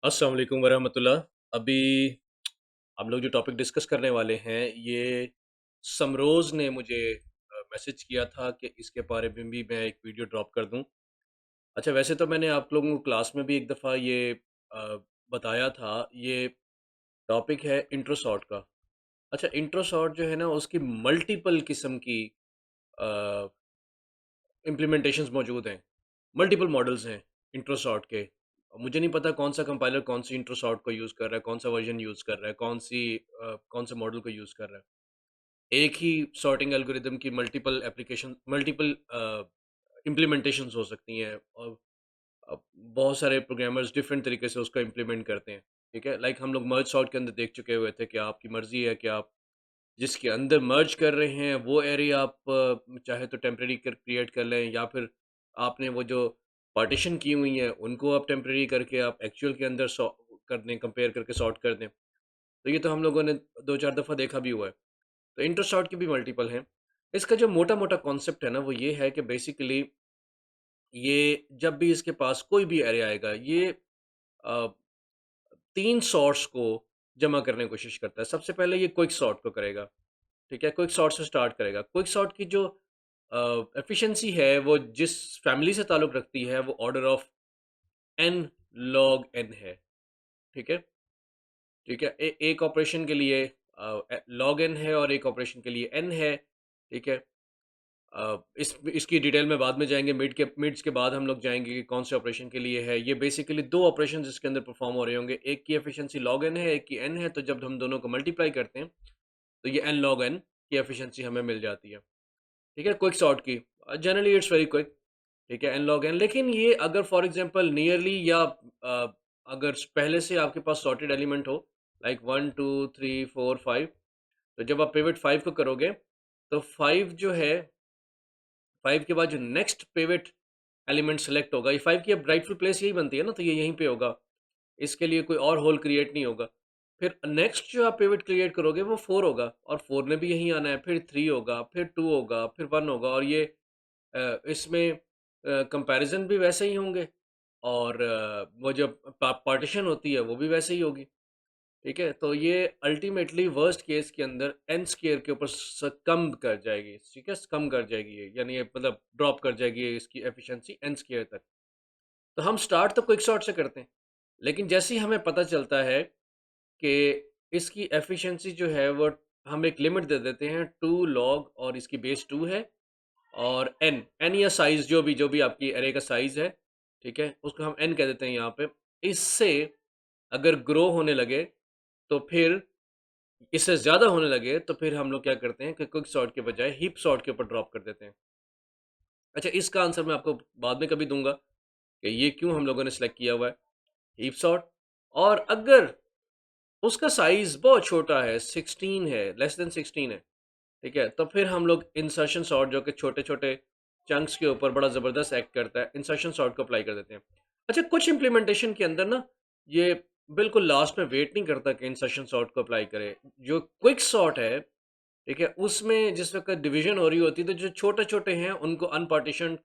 अस्सलाम वालेकुम वरहमतुल्लाह। अभी हम लोग जो टॉपिक डिस्कस करने वाले हैं, ये समरोज़ ने मुझे मैसेज किया था कि इसके बारे में भी मैं एक वीडियो ड्रॉप कर दूँ। अच्छा, वैसे तो मैंने आप लोगों को क्लास में भी एक दफ़ा ये अ, बताया था। ये टॉपिक है इंट्रो सॉर्ट का। अच्छा, इंट्रो सॉर्ट जो है ना, उसकी मल्टीपल किस्म की अ, इम्प्लीमेंटेशंस मौजूद हैं। मल्टीपल मॉडल्स हैं इंट्रो सॉर्ट के। मुझे नहीं पता कौन-सा कंपाइलर कौन-सी इंट्रो सॉर्ट को यूज़ कर रहा है, कौन-सा वर्ज़न यूज़ कर रहा है, कौन से मॉडल को यूज़ कर रहा है। एक ही सॉर्टिंग एल्गोरिदम की मल्टीपल इम्प्लीमेंटेशंस हो सकती हैं और बहुत सारे प्रोग्रामर्स डिफरेंट तरीके से उसको इम्प्लीमेंट करते हैं, ठीक है? लाइक हम लोग मर्ज सॉर्ट के अंदर देख चुके हुए थे कि आपकी मर्ज़ी है कि आप जिसके अंदर मर्ज कर रहे हैं वो एरिया आप चाहे तो टेम्परेरी कर क्रिएट कर लें, या फिर आपने वो जो पार्टीशन की हुई हैं उनको आप टेम्परेरी करके आप एक्चुअल के अंदर कर दें, कंपेयर करके सॉर्ट कर दें। तो ये तो हम लोगों ने 2-4 दफ़ा देखा भी हुआ है। तो इंटर सॉर्ट की भी मल्टीपल हैं। इसका जो मोटा-मोटा कॉन्सेप्ट है ना, वो ये है कि बेसिकली ये जब भी इसके पास कोई भी एरे आएगा, ये अ, 3 सॉर्ट्स को जमा करने की कोशिश करता है। सबसे पहले ये क्विक सॉर्ट को करेगा। ठीक है, क्विक सॉर्ट से स्टार्ट करेगा। क्विक सॉर्ट की जो एफिशिएंसी है, वो जिस फैमिली से ताल्लुक़ रखती है, वो order of n log n है, ठीक है? ठीक है? एक ऑपरेशन के लिए log n है और एक ऑपरेशन के लिए n है, ठीक है? इसकी डिटेल में बाद में जाएँगे, मिड्स के बाद हम लोग जाएँगे कि कौन से ऑपरेशन के लिए है। ये बेसिकली 2 ऑपरेशंस इसके अंदर परफ़ॉर्म हो रहे होंगे। एक की एफिशिएंसी log n है, एक की n है, तो जब हम दोनों को मल्टीप्लाई करते हैं, तो ये n log n की एफिशिएंसी हमें मिल जाती है। ठीक है? क्विक सॉर्ट की। जनरली इट्स वेरी क्विक, ठीक है? एन लॉग एन, लेकिन ये अगर फॉर एग्ज़ाम्पल नियरली या अगर पहले से आपके पास सॉर्टेड एलिमेंट हो, लाइक 1 2 3 4 5, तो जब आप पिवट 5 को करोगे, तो 5 जो है, 5 के बाद जो नेक्स्ट पिवट एलिमेंट सेलेक्ट होगा, ये 5 की अब राइटफुल प्लेस यही बनती है ना, तो ये यहीं पे होगा। इसके लिए कोई और होल क्रिएट नहीं होगा। फिर नेक्स्ट जो आप पिवट क्रिएट करोगे वो 4 होगा, और 4 ने भी यहीं आना है, फिर 3 होगा, फिर 2 होगा, फिर 1 होगा, और ये इसमें कंपैरिज़न भी वैसे ही होंगे, और वो जो पार्टीशन होती है वो भी वैसे ही होगी, ठीक है? तो ये अल्टीमेटली वर्स्ट केस के अंदर एन स्क्वायर के ऊपर कम कर जाएगी, ठीक है? कम कर जाएगी ये, यानी ये मतलब ड्रॉप कर जाएगी ये इसकी एफिशिएंसी एन स्क्वायर तक। तो हम स्टार्ट तो क्विक सॉर्ट से करते हैं, लेकिन जैसे ही हमें पता चलता है कि इसकी एफिशिएंसी जो है वो, हम एक लिमिट दे देते हैं 2 लॉग, और इसकी बेस 2 है, और एन या साइज़, जो भी आपकी अरे का साइज़ है, ठीक है? उसको हम एन कह देते हैं यहाँ पे। इससे अगर ग्रो होने लगे, तो फिर इससे ज़्यादा होने लगे, तो फिर हम लोग क्या करते हैं कि क्विक सॉर्ट के बजाय हीप सॉर्ट के ऊपर ड्रॉप कर देते हैं। अच्छा, इसका आंसर मैं आपको बाद में कभी दूँगा कि ये क्यों हम लोगों ने सेलेक्ट किया हुआ है, हीप सॉर्ट। और अगर उसका साइज़ बहुत छोटा है, 16 है, लेस देन 16 है, ठीक है? तो फिर हम लोग इंसर्शन सॉर्ट, जो कि छोटे-छोटे चंक्स के ऊपर बड़ा ज़बरदस्त एक्ट करता है, इंसर्शन सॉर्ट को अप्लाई कर देते हैं। अच्छा, कुछ इम्प्लीमेंटेशन के अंदर ना, ये बिल्कुल लास्ट में वेट नहीं करता कि इंसर्शन सॉर्ट को अप्लाई करे। जो क्विक सॉर्ट है, ठीक है? उसमें जिस वक़्त डिवीज़न हो रही होती है, तो जो छोटे-छोटे हैं उनको अनपार्टीशन्ड,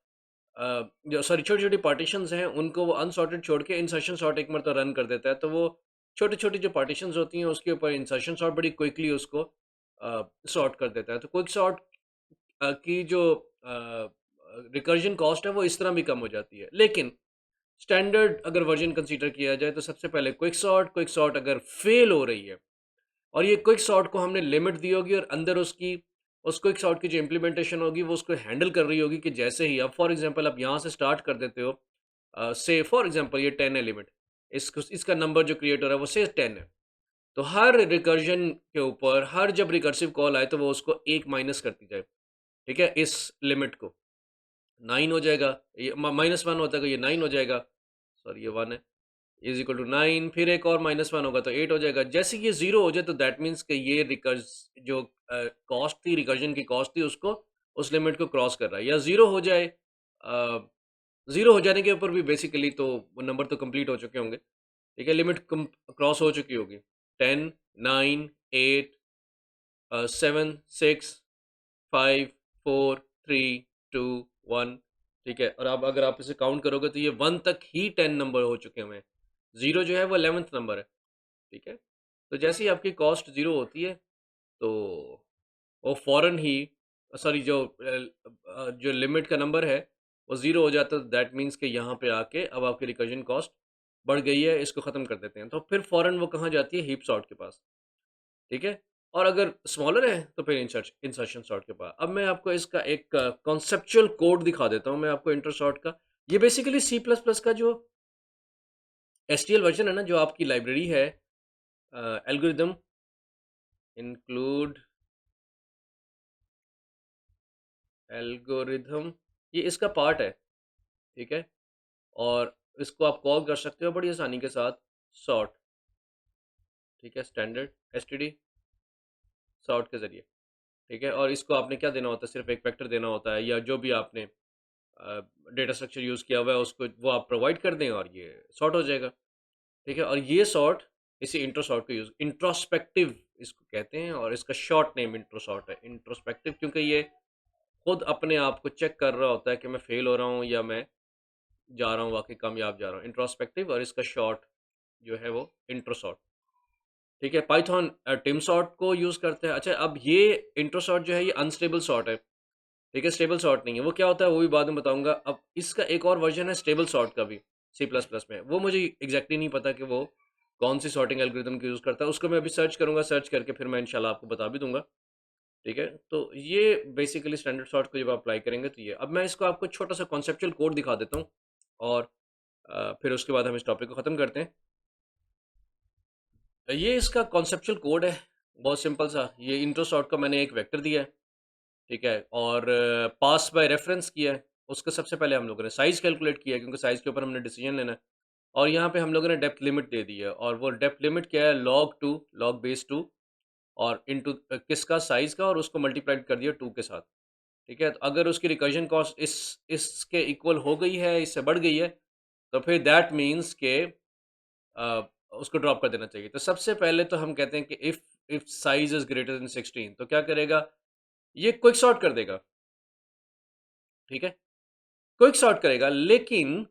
जो सॉरी छोटी-छोटी पार्टीशंस हैं, उनको वो अनसॉर्टेड छोड़ के इंसर्शन सॉर्ट एक मरतबा रन कर देता है। तो वो छोटी-छोटी जो पार्टीशंस होती हैं, उसके ऊपर इंसर्शन सॉर्ट बड़ी क्विकली उसको सॉर्ट कर देता है। तो क्विक सॉर्ट की जो रिकर्जन कॉस्ट है, वो इस तरह भी कम हो जाती है। लेकिन स्टैंडर्ड अगर वर्ज़न कंसीडर किया जाए, तो सबसे पहले क्विक सॉर्ट अगर फ़ेल हो रही है, और ये क्विक सॉर्ट को हमने लिमिट दी होगी, और अंदर उसकी उस क्विक सॉर्ट की जो इम्प्लीमेंटेशन होगी, वो उसको हैंडल कर रही होगी कि जैसे ही अब फॉर एग्ज़ाम्पल आप यहाँ से स्टार्ट कर देते हो, से फॉर एग्ज़ाम्पल ये 10 है लिमिट, इसका नंबर जो क्रिएट हो रहा है वो से 10 है। तो हर रिकर्जन के ऊपर, हर जब रिकर्सिव कॉल आए, तो वो उसको 1 माइनस करती जाए, ठीक है? इस लिमिट को 9 हो जाएगा, ये -1 होता है तो ये 9 हो जाएगा, सॉरी ये 1 है, इज़ इक्वल टू 9, फिर एक और -1 होगा तो 8 हो जाएगा। जैसे ये 0 हो जाए, तो दैट मीन्स कि ये जो कॉस्ट थी, रिकर्जन की कॉस्ट थी, उसको उस लिमिट को क्रॉस कर रहा है, या 0 हो जाए, 0 हो जाने के ऊपर भी बेसिकली तो वो नंबर तो कंप्लीट हो चुके होंगे, ठीक है? लिमिट क्रॉस हो चुकी होगी। 10 9 8 7 6 5 4 3 2 1, ठीक है? और अब अगर आप इसे काउंट करोगे, तो ये 1 तक ही 10 नंबर हो चुके हुए हैं। ज़ीरो जो है वो 11th नंबर है, ठीक है? तो जैसे ही आपकी कॉस्ट ज़ीरो होती है, तो वो फ़ौरन ही सॉरी जो लिमिट का नंबर है, वो ज़ीरो हो जाता है, दैट मीन्स कि यहाँ पे आके अब आपकी रिकर्जन कॉस्ट बढ़ गई है, इसको ख़त्म कर देते हैं। तो फिर फ़ौरन वो कहाँ जाती है? हीप सॉर्ट के पास, ठीक है? और अगर स्मॉलर है, तो फिर इंसर्शन सॉर्ट के पास। अब मैं आपको इसका एक कॉन्सेप्चुअल कोड दिखा देता हूँ मैं आपको इंटर सॉर्ट का। ये बेसिकली सी प्लस प्लस का जो एसटीएल वर्ज़न है ना, जो आपकी लाइब्रेरी है, एल्गोरिदम इंक्लूड एल्गोरिथम, ये इसका पार्ट है, ठीक है? और इसको आप कॉल कर सकते हो बड़ी आसानी के साथ सॉर्ट, ठीक है? स्टैंडर्ड एसटीडी सॉर्ट के ज़रिए, ठीक है? और इसको आपने क्या देना होता है, सिर्फ़ एक वेक्टर देना होता है, या जो भी आपने डेटा स्ट्रक्चर यूज़ किया हुआ है उसको वो आप प्रोवाइड कर दें और ये सॉर्ट हो जाएगा, ठीक है? और ये सॉर्ट इसी इंट्रो सॉर्ट को यूज़ इंट्रोस्पेक्टिव इसको कहते हैं, और इसका शॉर्ट नेम इंट्रो सॉर्ट है। इंट्रोस्पेक्टिव क्योंकि ये खुद अपने आप को चेक कर रहा होता है कि मैं फ़ेल हो रहा हूँ या मैं जा रहा हूँ वाक़ई कामयाब जा रहा हूँ। इंट्रोस्पेक्टिव, और इसका शॉर्ट जो है वो इंट्रो सॉर्ट, ठीक है? पाइथन टिम सॉर्ट को यूज़ करते हैं। अच्छा, अब ये इंट्रो सॉर्ट जो है ये अनस्टेबल सॉर्ट है, ठीक है? स्टेबल सॉर्ट नहीं है। वो क्या होता है वो भी बाद में बताऊँगा। अब इसका एक और वर्ज़न है स्टेबल सॉर्ट का भी, सी प्लस प्लस में। वो मुझे एग्ज़ैक्टली नहीं पता कि वो कौन-सी सॉर्टिंग एल्गोरिदम को यूज़ करता है। उसको मैं अभी सर्च करूँगा, सर्च करके फिर मैं इंशाल्लाह आपको बता भी दूँगा, ठीक है? तो ये बेसिकली स्टैंडर्ड सॉर्ट को जब आप अप्लाई करेंगे तो ये। अब मैं इसको आपको छोटा-सा कॉन्सेप्चुअल कोड दिखा देता हूँ, और फिर उसके बाद हम इस टॉपिक को ख़त्म करते हैं। ये इसका कॉन्सेप्चुअल कोड है, बहुत सिंपल सा। ये इंट्रो सॉर्ट का मैंने एक वेक्टर दिया है, ठीक है? और पास बाय रेफरेंस किया है। उसका सबसे पहले हम लोगों ने साइज़ कैलकुलेट किया है, क्योंकि साइज़ के ऊपर हमने डिसीजन लेना है। और यहाँ पे हम लोगों ने डेप्थ लिमिट दे दी है, और वो डेप्थ लिमिट क्या है, log2 log बेस 2 और इनटू किसका, साइज़ का, और उसको मल्टीप्लाइड कर दिया 2 के साथ, ठीक है? तो अगर उसकी रिकर्जन कॉस्ट इसके इक्वल हो गई है, इससे बढ़ गई है, तो फिर दैट मीन्स के अ, उसको ड्रॉप कर देना चाहिए। तो सबसे पहले तो हम कहते हैं कि if size is greater than 16, तो क्या करेगा? ये क्विक सॉर्ट कर देगा, ठीक है? क्विक सॉर्ट करेगा, लेकिन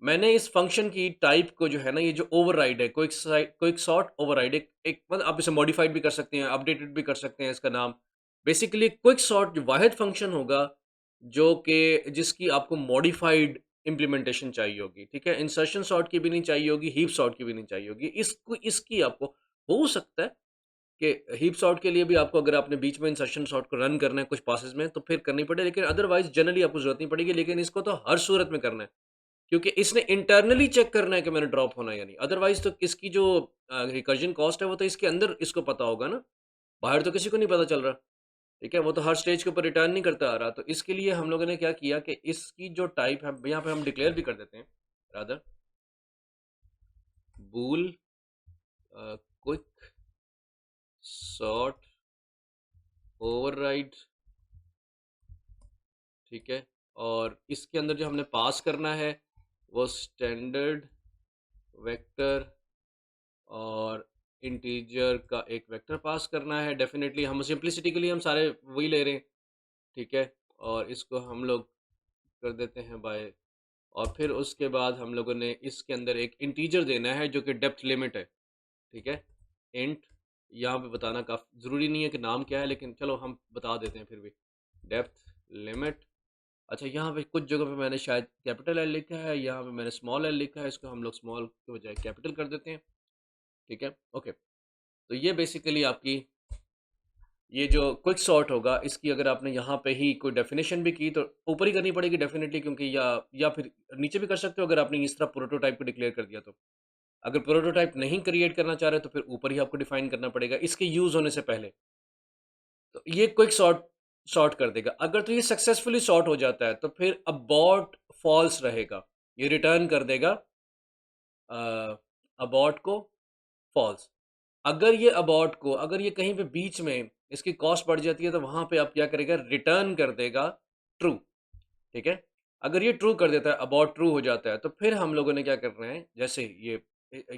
मैंने इस फ़ंक्शन की टाइप को जो है ना, ये जो ओवरराइड है, क्विक सॉर्ट ओवरराइड, एक एक मतलब आप इसे मॉडिफाइड भी कर सकते हैं, अपडेटेड भी कर सकते हैं इसका नाम। बेसिकली क्विक सॉर्ट जो वाहिद फ़ंक्शन होगा, जो कि जिसकी आपको मॉडिफाइड इम्प्लीमेंटेशन चाहिए होगी, ठीक है? इंसर्शन सॉर्ट की भी नहीं चाहिए होगी, हीप सॉर्ट की भी नहीं चाहिए होगी। इसको इसकी आपको हो सकता है कि हीप सॉर्ट के लिए भी आपको, अगर आपने बीच में इंसर्शन सॉर्ट को रन करना है कुछ पासेस में, तो फिर करनी पड़े, लेकिन अदरवाइज़ जनरली आपको ज़रूरत नहीं पड़ेगी। लेकिन इसको तो हर सूरत में करना है, क्योंकि इसने इंटरनली चेक करना है कि मैंने ड्रॉप होना है या नहीं। अदरवाइज़ तो इसकी जो रिकर्जन कॉस्ट है, वो तो इसके अंदर इसको पता होगा ना, बाहर तो किसी को नहीं पता चल रहा, ठीक है? वो तो हर स्टेज के ऊपर रिटर्न नहीं करता आ रहा। तो इसके लिए हम लोगों ने क्या किया कि इसकी जो टाइप है, यहाँ पे हम डिक्लेयर भी कर देते हैं, रादर बूल क्विक सॉर्ट ओवरराइड, ठीक है? और इसके अंदर जो हमने पास करना है, वो स्टैंडर्ड वेक्टर और इंटीजर का एक वेक्टर पास करना है। डेफ़िनेटली हम सिंप्लिसिटी के लिए हम सारे वही ले रहे हैं, ठीक है? और इसको हम लोग कर देते हैं बाय, और फिर उसके बाद हम लोगों ने इसके अंदर एक इंटीजर देना है जो कि डेप्थ लिमिट है, ठीक है? इंट, यहाँ पे बताना काफ़ी ज़रूरी नहीं है कि नाम क्या है, लेकिन चलो हम बता देते हैं फिर भी। Depth limit. अच्छा, यहाँ पे कुछ जगह पे मैंने शायद कैपिटल एल लिखा है, यहाँ पे मैंने स्मॉल एल लिखा है, इसको हम लोग स्मॉल के बजाय कैपिटल कर देते हैं, ठीक है? ओके। तो ये बेसिकली आपकी ये जो क्विक सॉर्ट होगा, इसकी अगर आपने यहाँ पे ही कोई डेफिनेशन भी की, तो ऊपर ही करनी पड़ेगी डेफिनेटली, क्योंकि या फिर नीचे भी कर सकते हो अगर आपने इस तरह प्रोटोटाइप को डिक्लेयर कर दिया तो। अगर प्रोटोटाइप नहीं क्रिएट करना चाह रहे तो फिर ऊपर ही आपको डिफाइन करना पड़ेगा इसके यूज़ होने से पहले। तो ये क्विक सॉर्ट सॉर्ट कर देगा। अगर तो ये सक्सेसफुली सॉर्ट हो जाता है, तो फिर अबॉर्ट फॉल्स रहेगा। ये रिटर्न कर देगा अबॉर्ट को फॉल्स। अगर ये कहीं पे बीच में इसकी कॉस्ट बढ़ जाती है, तो वहाँ पे आप क्या करेगा, रिटर्न कर देगा ट्रू, ठीक है? अगर ये ट्रू कर देता है, अबॉर्ट ट्रू हो जाता है, तो फिर हम लोगों ने क्या करना है, जैसे ये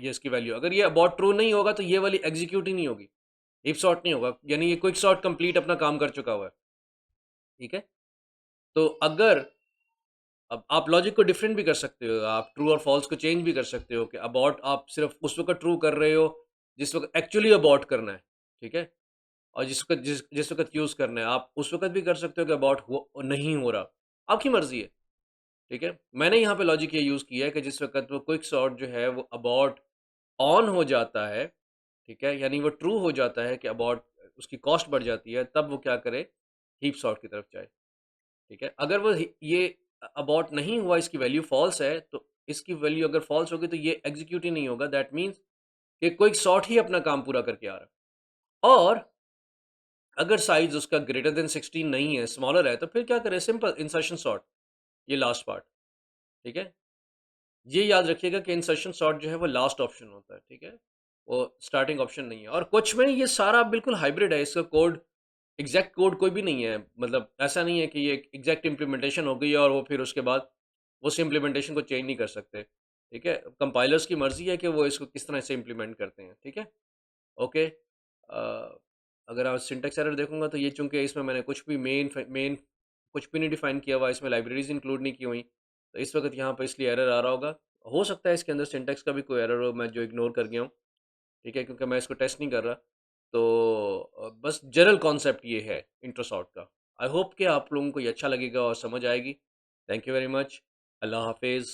इसकी वैल्यू, अगर ये अबॉर्ट ट्रू नहीं होगा, तो ये वाली एग्ज़ीक्यूट ही नहीं होगी, इफ सॉर्ट नहीं होगा, यानी ये क्विक सॉर्ट कंप्लीट अपना काम कर चुका हुआ है, ठीक है? तो अगर अब आप लॉजिक को डिफरेंट भी कर सकते हो, आप ट्रू और फॉल्स को चेंज भी कर सकते हो कि अबॉर्ट आप सिर्फ़ उस वक़्त ट्रू कर रहे हो, जिस वक़्त एक्चुअली अबॉर्ट करना है, ठीक है? और जिस जिस वक़्त यूज़ करना है, आप उस वक़्त भी कर सकते हो कि अबॉर्ट हो नहीं हो रहा, आपकी मर्ज़ी है, ठीक है? मैंने यहाँ पे लॉजिक ये यूज़ किया है कि जिस वक़्त वो क्विक सॉर्ट जो है वो अबॉर्ट ऑन हो जाता है, ठीक है? यानी वो ट्रू हो जाता है कि अबॉर्ट उसकी कॉस्ट बढ़ जाती है, तब वो क्या करे, हीप सॉर्ट की तरफ जाए, ठीक है? अगर वो ये अबॉर्ट नहीं हुआ, इसकी वैल्यू फ़ॉल्स है, तो इसकी वैल्यू अगर फ़ॉल्स होगी तो ये एग्ज़ीक्यूट ही नहीं होगा, दैट मीन्स कि क्विक सॉर्ट ही अपना काम पूरा करके आ रहा है। और अगर साइज़ उसका ग्रेटर देन 16 नहीं है, स्मॉलर है, तो फिर क्या करें, सिंपल इंसर्शन सॉर्ट, ये लास्ट पार्ट, ठीक है? ये याद रखिएगा कि इंसर्शन सॉर्ट जो है वो लास्ट ऑप्शन होता है, ठीक है? वो स्टार्टिंग ऑप्शन नहीं है और कुछ में ये सारा बिल्कुल हाइब्रिड है, इसका कोड एग्ज़ैक्ट कोड कोई भी नहीं है, मतलब ऐसा नहीं है कि ये एग्ज़ैक्ट इम्प्लीमेंटेशन हो गई है और वो फिर उसके बाद उस इम्प्लीमेंटेशन को चेंज नहीं कर सकते, ठीक है? कंपाइलर्स की मर्ज़ी है कि वो इसको किस तरह से इम्प्लीमेंट करते हैं, ठीक है? ओके। अगर आप सिंटैक्स एरर देखूँगा तो ये चूँकि इसमें मैंने कुछ भी मेन कुछ भी नहीं डिफ़ाइन किया हुआ है, इसमें लाइब्रेरीज़ इंक्लूड नहीं की हुई, तो इस वक़्त यहाँ पे इसलिए एरर आ रहा होगा। हो सकता है इसके अंदर सिंटैक्स का भी कोई एरर हो, मैं जो इग्नोर कर गया हूँ, ठीक है? क्योंकि मैं इसको टेस्ट नहीं कर रहा। तो बस जनरल कॉन्सेप्ट ये है इंट्रो सॉर्ट का। आई होप कि आप लोगों को ये अच्छा लगेगा और समझ आएगी। Thank you very much. अल्लाह हाफ़िज़।